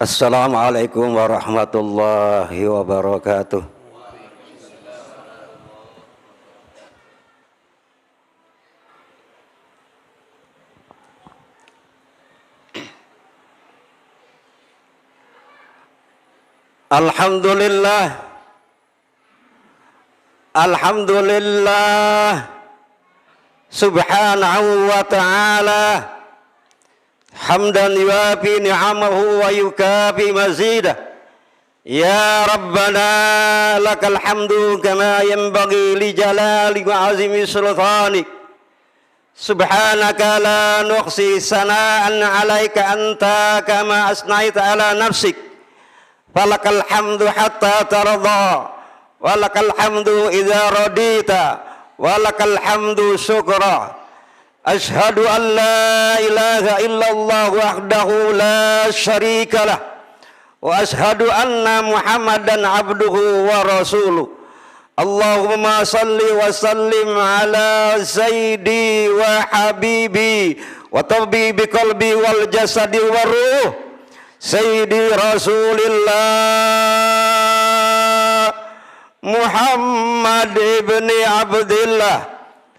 Assalamualaikum warahmatullahi wabarakatuh. Alhamdulillah, alhamdulillah, subhanahu wa ta'ala, hamdan yuwafi ni'amahu wa yukafi mazidah. Ya Rabbana lakal hamdu kama yanbaghi li jalali wa azimi sultanik. Subhanaka la nuhsi sana'an 'alaika anta kama asnaita ala nafsik. Falakal hamdu hatta tarda, walakal hamdu idza radita, walakal hamdu syukra. Ashhadu an la ilaha illallah wahdahu la syarika lah, wa ashhadu anna Muhammadan abduhu wa rasuluh. Allahumma salli wa sallim ala sayyidi wa habibi wa tabibi qalbi wal jasadi wa ruh Sayyidi Rasulillah Muhammad ibni Abdillah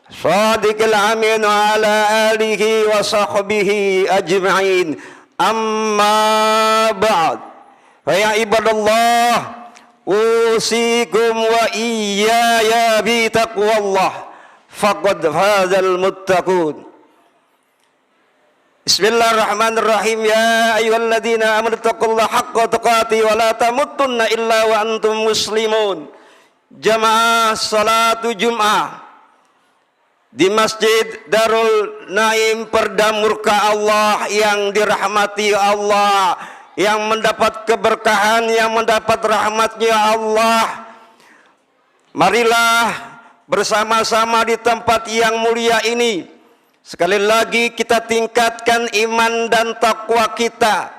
Shadiqil amin ala alihi wa sahbihi ajma'in. Amma ba'd. Ya ibadallah, usikum wa iyaya bi taqwallah faqad fazal muttaqun. Bismillahirrahmanirrahim. Ya ayyuhalladzina amanu taqullaha haqqa tuqatih wa la tamutunna illa wa antum muslimun. Jamaah salatu Jum'ah di Masjid Darul Naim Perdamurka Allah yang dirahmati Allah, yang mendapat keberkahan, yang mendapat rahmatnya Allah. Marilah bersama-sama di tempat yang mulia ini sekali lagi kita tingkatkan iman dan takwa kita.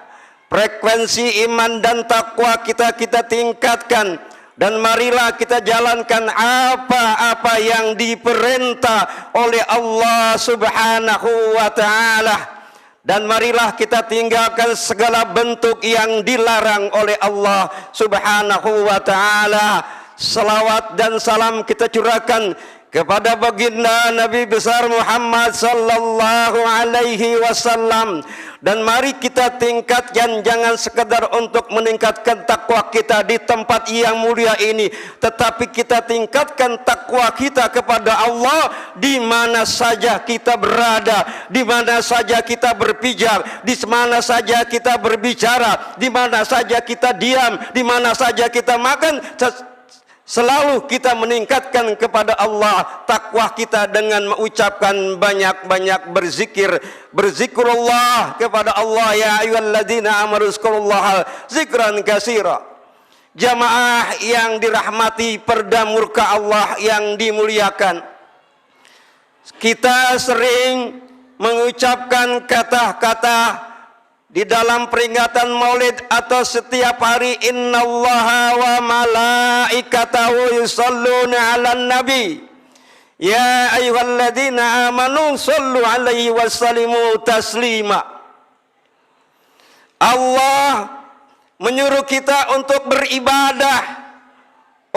Frekuensi iman dan takwa kita tingkatkan. Dan marilah kita jalankan apa-apa yang diperintah oleh Allah subhanahu wa ta'ala. Dan marilah kita tinggalkan segala bentuk yang dilarang oleh Allah subhanahu wa ta'ala. Salawat dan salam kita curahkan kepada baginda Nabi besar Muhammad sallallahu alaihi wasallam. Dan mari kita tingkatkan, jangan sekedar untuk meningkatkan takwa kita di tempat yang mulia ini, tetapi kita tingkatkan takwa kita kepada Allah di mana saja kita berada, di mana saja kita berpijak, di mana saja kita berbicara, di mana saja kita diam, di mana saja kita makan. Selalu kita meningkatkan kepada Allah takwa kita dengan mengucapkan banyak-banyak berzikir. Berzikrullah kepada Allah. Ya ayyuhalladzina amanu zkurullaha zikran katsira. Jamaah yang dirahmati perdamurka Allah yang dimuliakan, kita sering mengucapkan kata-kata di dalam peringatan Maulid atau setiap hari, innallaha wa malaikatahu yusholluna 'alan nabi ya ayyuhalladzina amanu shollu 'alaihi wa sallimu taslima. Allah menyuruh kita untuk beribadah,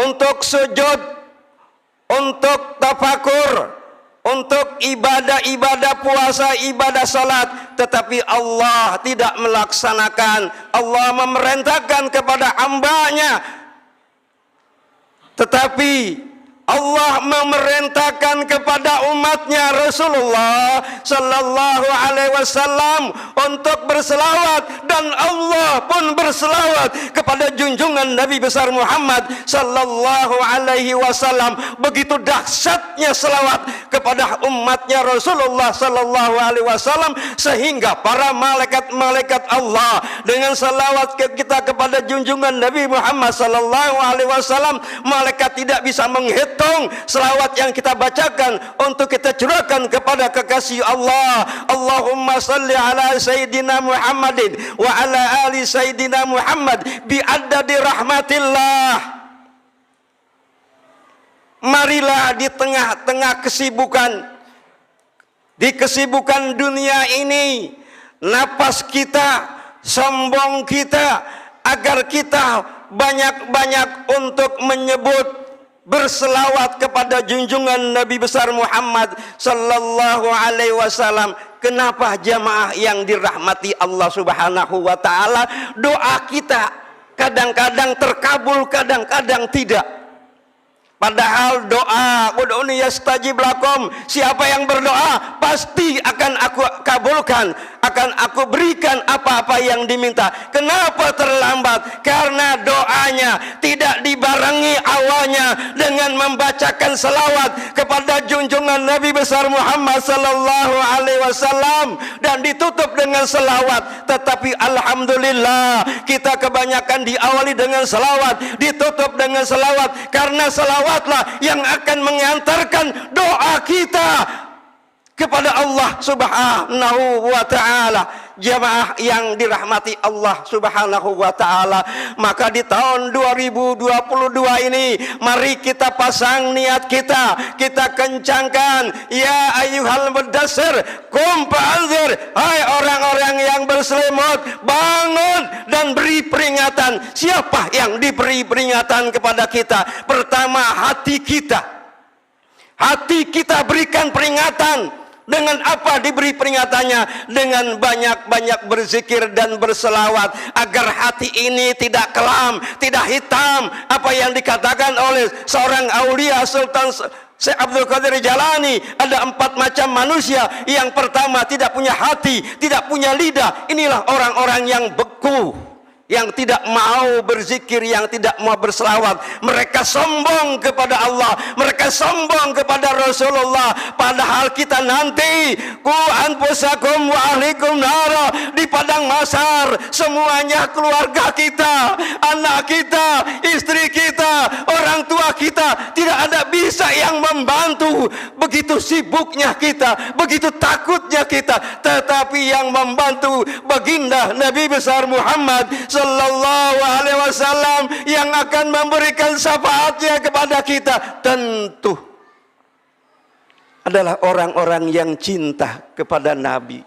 untuk sujud, untuk tafakur, untuk ibadah-ibadah puasa, ibadah salat, tetapi Allah tidak melaksanakan. Allah memerintahkan kepada hambanya, tetapi Allah memerintahkan kepada umatnya Rasulullah sallallahu alaihi wasallam untuk berselawat, dan Allah pun berselawat kepada junjungan Nabi besar Muhammad sallallahu alaihi wasallam. Begitu dahsyatnya selawat kepada umatnya Rasulullah sallallahu alaihi wasallam sehingga para malaikat-malaikat Allah dengan selawat kita kepada junjungan Nabi Muhammad sallallahu alaihi wasallam, malaikat tidak bisa menghitung hitung selawat yang kita bacakan untuk kita curahkan kepada kekasih Allah. Allahumma salli ala Sayyidina Muhammadin wa ala ali Sayyidina Muhammad bi'addadi rahmatillah. Marilah di tengah-tengah kesibukan dunia ini, napas kita, sombong kita, agar kita banyak-banyak untuk menyebut berselawat kepada junjungan Nabi besar Muhammad sallallahu alaihi wasallam. Kenapa jamaah yang dirahmati Allah Subhanahu wa taala, doa kita kadang-kadang terkabul, kadang-kadang tidak. Padahal doa, ud'uni yastajib lakum, siapa yang berdoa pasti akan aku kabulkan, akan aku berikan apa-apa yang diminta. Kenapa terlambat? Karena doanya tidak dibarengi awalnya dengan membacakan selawat kepada junjungan Nabi besar Muhammad sallallahu alaihi wasallam dan ditutup dengan selawat. Tetapi alhamdulillah kita kebanyakan diawali dengan selawat, ditutup dengan selawat, karena selawatlah yang akan mengantarkan doa kita kepada Allah Subhanahu wa ta'ala. Jamaah yang dirahmati Allah Subhanahu wa ta'ala, maka di tahun 2022 ini mari kita pasang niat kita kencangkan. Ya ayyuhal mudassir qum fa'anzir, hai orang-orang yang berselimut, bangun dan beri peringatan. Siapa yang diberi peringatan kepada kita? Pertama, hati kita berikan peringatan. Dengan apa diberi peringatannya? Dengan banyak-banyak berzikir dan berselawat, agar hati ini tidak kelam, tidak hitam. Apa yang dikatakan oleh seorang aulia Sultan Syekh Abdul Qadir Jalani, ada 4 macam manusia. Yang pertama, tidak punya hati, tidak punya lidah. Inilah orang-orang yang beku, yang tidak mau berzikir, yang tidak mau berselawat. Mereka sombong kepada Allah, mereka sombong kepada Rasulullah. Padahal kita nanti ku anfusakum wa ahlikum nara, di padang mahsyar semuanya, keluarga kita, anak kita, istri kita, orang tua kita, tidak ada bisa yang membantu. Begitu sibuknya kita, begitu takutnya kita, tetapi yang membantu baginda Nabi besar Muhammad sallallahu alaihi wasallam yang akan memberikan syafaatnya kepada kita, tentu adalah orang-orang yang cinta kepada Nabi,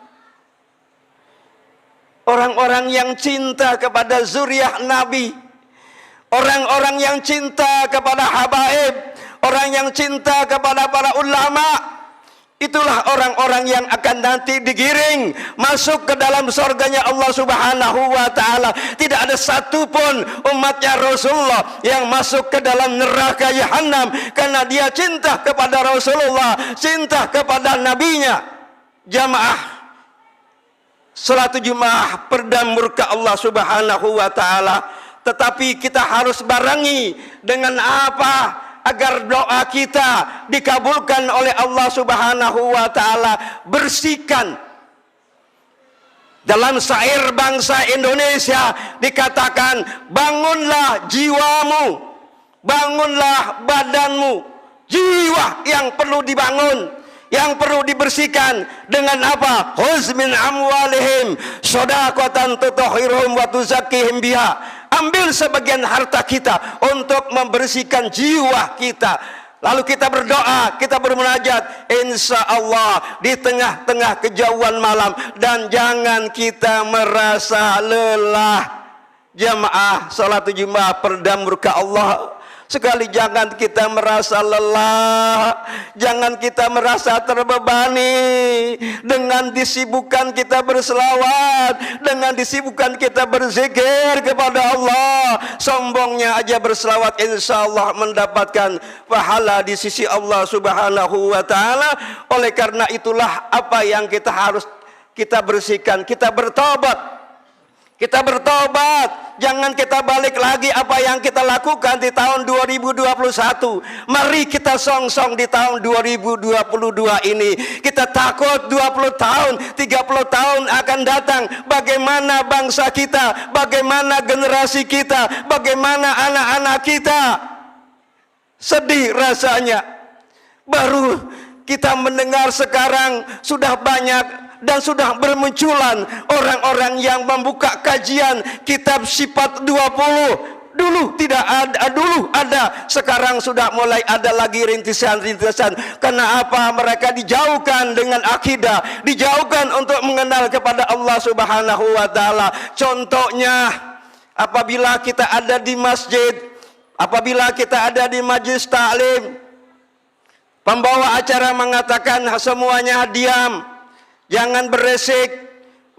orang-orang yang cinta kepada zuriat Nabi, orang-orang yang cinta kepada habaib, orang yang cinta kepada para ulama. Itulah orang-orang yang akan nanti digiring masuk ke dalam surganya Allah Subhanahu wa ta'ala. Tidak ada satupun umatnya Rasulullah yang masuk ke dalam neraka Jahannam karena dia cinta kepada Rasulullah, cinta kepada nabinya. Jamaah, salat Jumat perdam murka Allah Subhanahu wa ta'ala. Tetapi kita harus barengi dengan apa? Agar doa kita dikabulkan oleh Allah Subhanahu wa ta'ala. Bersihkan. Dalam syair bangsa Indonesia dikatakan, bangunlah jiwamu, bangunlah badanmu. Jiwa yang perlu dibangun, yang perlu dibersihkan dengan apa? Khuz min amwalihim shadaqatan tutahhiruhum wa tuzakkihim biha. Ambil sebagian harta kita untuk membersihkan jiwa kita. Lalu kita berdoa, kita bermunajat, insya Allah di tengah-tengah kejauhan malam. Dan jangan kita merasa lelah. Jamaah salat Jumat perdam murka Allah. Sekali jangan kita merasa lelah, jangan kita merasa terbebani dengan disibukkan kita berselawat, dengan disibukkan kita berzikir kepada Allah. Sombongnya aja berselawat, insya Allah mendapatkan pahala di sisi Allah Subhanahu wa ta'ala. Oleh karena itulah apa yang kita harus kita bersihkan, kita bertobat. Kita bertobat, jangan kita balik lagi apa yang kita lakukan di tahun 2021. Mari kita song-song di tahun 2022 ini. Kita takut 20 tahun, 30 tahun akan datang. Bagaimana bangsa kita, bagaimana generasi kita, bagaimana anak-anak kita. Sedih rasanya. Baru kita mendengar sekarang sudah banyak dan sudah bermunculan orang-orang yang membuka kajian kitab sifat 20. Dulu tidak ada, dulu ada, sekarang sudah mulai ada lagi rintisan-rintisan. Karena apa? Mereka dijauhkan dengan akidah, dijauhkan untuk mengenal kepada Allah Subhanahu wa taala. Contohnya, apabila kita ada di masjid, apabila kita ada di majlis taklim, pembawa acara mengatakan semuanya diam, jangan berisik,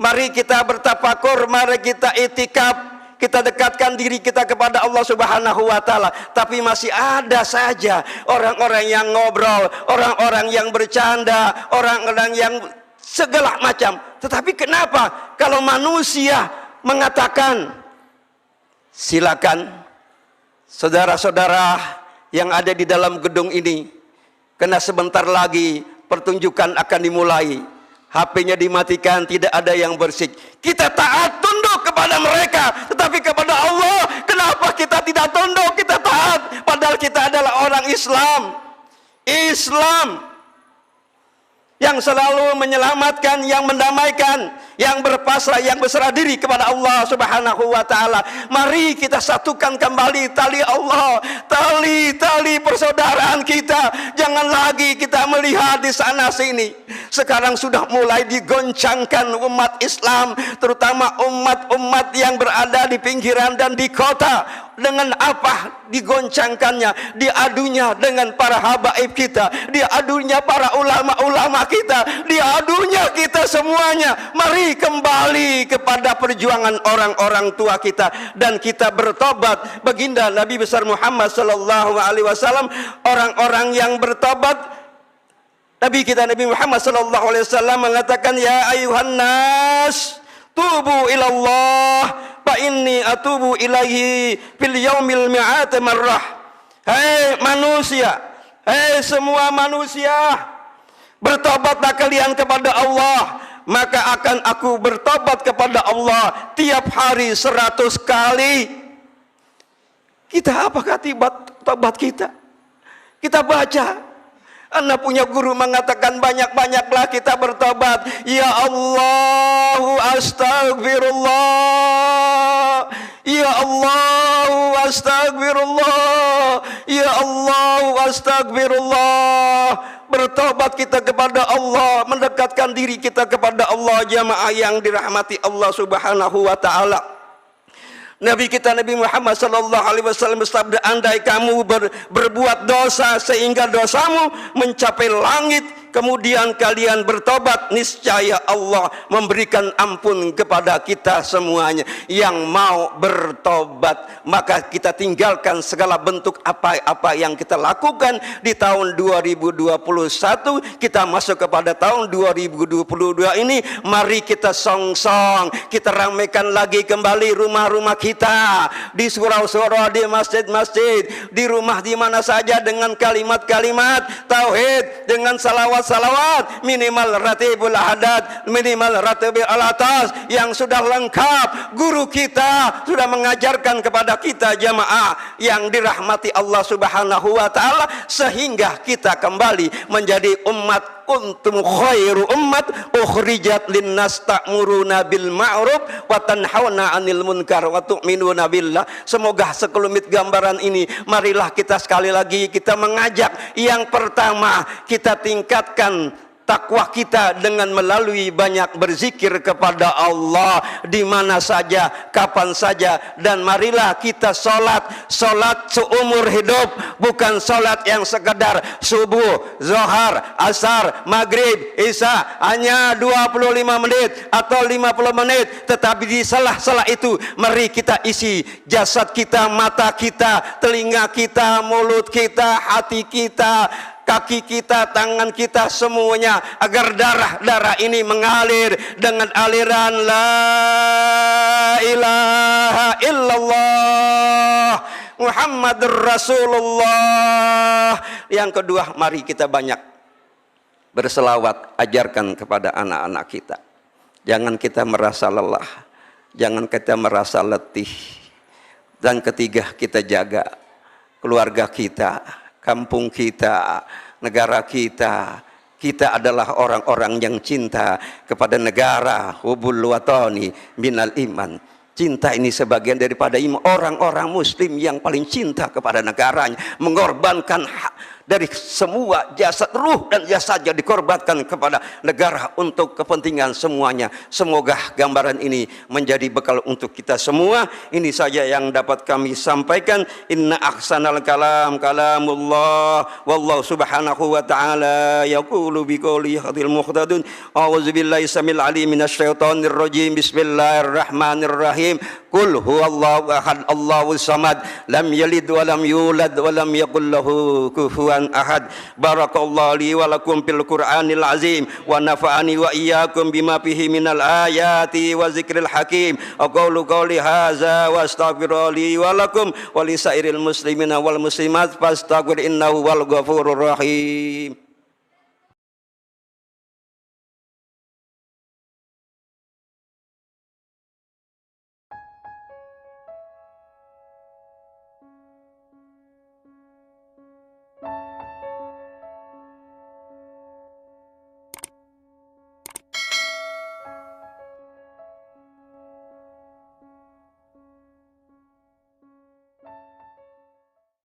mari kita bertafakur, mari kita itikaf, kita dekatkan diri kita kepada Allah Subhanahu wa taala. Tapi masih ada saja orang-orang yang ngobrol, orang-orang yang bercanda, orang-orang yang segala macam. Tetapi kenapa kalau manusia mengatakan, silakan saudara-saudara yang ada di dalam gedung ini, karena sebentar lagi pertunjukan akan dimulai, HP-nya dimatikan, tidak ada yang bersik. Kita taat tunduk kepada mereka, tetapi kepada Allah, kenapa kita tidak tunduk, kita taat? Padahal kita adalah orang Islam. Islam yang selalu menyelamatkan, yang mendamaikan, yang berpasrah, yang berserah diri kepada Allah Subhanahu wa taala. Mari kita satukan kembali tali Allah, tali persaudaraan kita. Jangan lagi kita melihat di sana sini. Sekarang sudah mulai digoncangkan umat Islam, terutama umat-umat yang berada di pinggiran dan di kota. Dengan apa digoncangkannya? Diadunya dengan para habaib kita, diadunya para ulama-ulama kita, diadunya kita semuanya. Mari kembali kepada perjuangan orang-orang tua kita dan kita bertobat. Baginda Nabi besar Muhammad sallallahu alaihi wasallam, orang-orang yang bertobat, Nabi kita Nabi Muhammad sallallahu alaihi wasallam mengatakan, ya ayuhan nas, tubu ilallah fa inni atubu ilaihi fil yaumil mi'at marrah. Hei manusia, hei semua manusia, bertobatlah kalian kepada Allah, maka akan aku bertobat kepada Allah tiap hari 100 kali. Kita apakah tobat kita? Kita baca. Anda punya guru mengatakan banyak-banyaklah kita bertobat. Ya Allahu astagfirullah, ya Allahu astagfirullah, ya Allahu astagfirullah. Bertobat kita kepada Allah, mendekatkan diri kita kepada Allah, jamaah yang dirahmati Allah Subhanahu wa taala. Nabi kita Nabi Muhammad sallallahu alaihi wasallam bersabda, andai kamu berbuat dosa sehingga dosamu mencapai langit, kemudian kalian bertobat, niscaya Allah memberikan ampun kepada kita semuanya. Yang mau bertobat, maka kita tinggalkan segala bentuk apa yang kita lakukan di tahun 2021. Kita masuk kepada tahun 2022 ini. Mari kita song-song, kita ramaikan lagi kembali rumah-rumah kita, di surau-surau, di masjid-masjid, di rumah, di mana saja, dengan kalimat-kalimat tauhid, dengan salawat-salawat, minimal ratibul hadat, minimal ratibul alatas yang sudah lengkap. Guru kita sudah mengajarkan kepada kita, jamaah yang dirahmati Allah Subhanahu wa taala, sehingga kita kembali menjadi umat. Kuntum khairu ummat ukhrijat linnas ta'muruna bil ma'ruf wa tanhauna 'anil munkar wa tu'minuna billah. Semoga sekelumit gambaran ini, marilah kita sekali lagi kita mengajak. Yang pertama, kita tingkatkan takwa kita dengan melalui banyak berzikir kepada Allah di mana saja, kapan saja. Dan marilah kita sholat seumur hidup, bukan sholat yang sekedar subuh, zohar, asar, maghrib, isya hanya 25 menit atau 50 menit. Tetapi di salah-salah itu mari kita isi jasad kita, mata kita, telinga kita, mulut kita, hati kita, kaki kita, tangan kita, semuanya, agar darah ini mengalir dengan aliran la ilaha illallah Muhammadur Rasulullah. Yang kedua, mari kita banyak berselawat, ajarkan kepada anak-anak kita. Jangan kita merasa lelah, jangan kita merasa letih. Dan ketiga, kita jaga keluarga kita, kampung kita, negara kita. Kita adalah orang-orang yang cinta kepada negara. Hubul watani minal iman. Cinta ini sebagian daripada iman. Orang-orang muslim yang paling cinta kepada negaranya, mengorbankan hak dari semua jasad, ruh dan jasadnya dikorbankan kepada negara untuk kepentingan semuanya. Semoga gambaran ini menjadi bekal untuk kita semua. Ini saja yang dapat kami sampaikan. Inna ahsanal kalam kalamullah, wallahu subhanahu wa ta'ala yaqulu biqouli hadil muhtadun. A'udzubillahi samil alim minasyaitonir rajim. Bismillahirrahmanirrahim. Qul huwallahu ahad, Allahus samad, lam yalid wa lam yulad wa lam yakul lahu kufuwan ahad. Barakallahu li wa lakum fil Qur'anil azim wa nafa'ani wa iyyakum bima fihi minal ayati wa zikril hakim. Aqulu qawli hadza wa astaghfiru li wa lakum wa li sairil muslimina wal muslimat fastaghfir innahu wal ghafurur rahim.